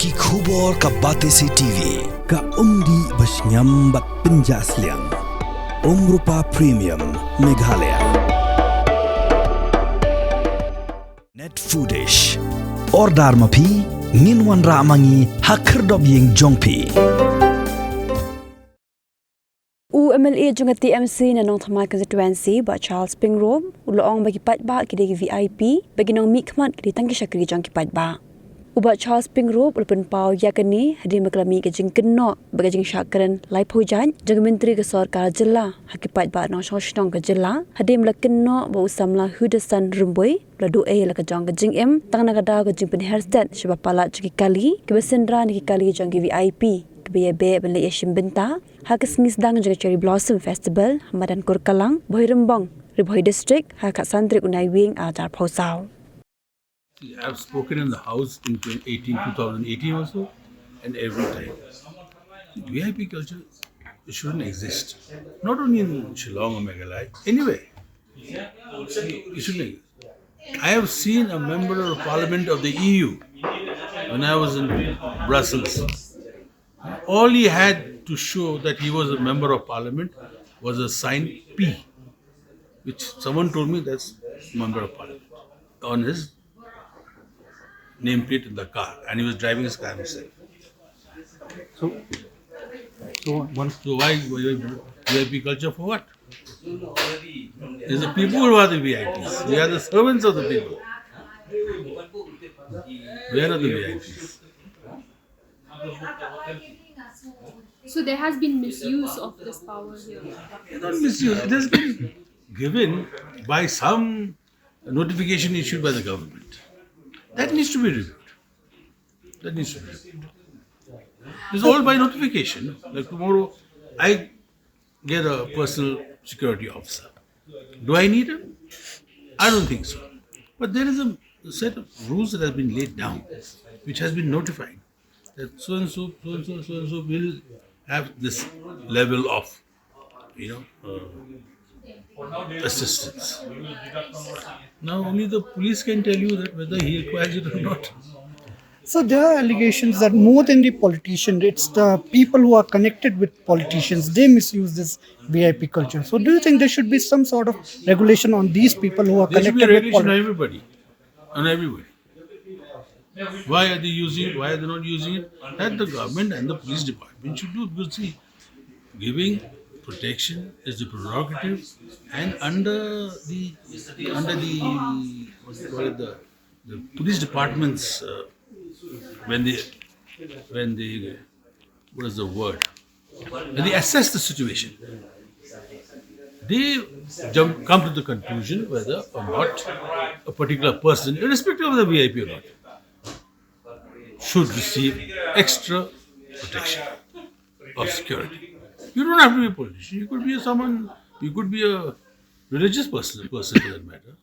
Ki khubor ka Batesi TV. Ka umdi basnyam bat penjaslian. Rupa Premium Meghalaya. Net Foodish. Ordar mapi nginwan ramangi hakerdob yeng jongpi. UMLA junga TMC na nong thamai constituency ba Charles Pingrove uloong bagi Paidbah kidi VIP bagi nong mikmat kidi Tang Shakri jong ki Paidbah. Uba Charles Pingrove ulpen pau yakani hadir maklami ke jing keno bagi jing syakran lai pujan jang menteri ke sarkar jilla haki Paidbah nong shoshnong ke jilla hadir mla keno ba usamla hudasan rumboi la do la ke jong ke jing em tang na kada ke jing pen hairstyle sebab pala jiki kali ke besendra ni kali jong ki VIP BB beli Asian Benta hak sengisdang juga Cherry Blossom Festival Hamadan Kurkalang Boy Rembang Riboy District hak santri unai wing ajar Posau. I've spoken in the house in 2018 also and every time. VIP culture shouldn't exist. Not only in Shillong or Meghalaya, anywhere. It shouldn't exist. I have seen a member of parliament of the EU when I was in Brussels. All he had to show that he was a member of parliament was a sign P, which someone told me that's member of parliament, on his nameplate in the car, and he was driving his car himself. So why VIP culture for what? It's the people who are the VIPs. We are the servants of the people. We are not the VIPs. So there has been misuse of this power here. Not misuse. It has been given by some notification issued by the government. That needs to be reviewed. It's all by notification. Like tomorrow, I get a personal security officer. Do I need him? I don't think so. But there is a set of rules that has been laid down, which has been notified. That so and so will have this level of, assistance. Now only the police can tell you that whether he requires it or not. So there are allegations that more than the politician, it's the people who are connected with politicians, they misuse this VIP culture. So do you think there should be some sort of regulation on these people who are There should connected be a with regulation on everybody. Why are they using it? Why are they not using it? That the government and the police department should do. Because see, giving protection is the prerogative, and under the what do you call it, the police departments when they what is the word? When they assess the situation, they come to the conclusion whether or not a particular person, irrespective of the VIP or not, should receive extra protection of security. You don't have to be a politician. You could be a religious person for that matter.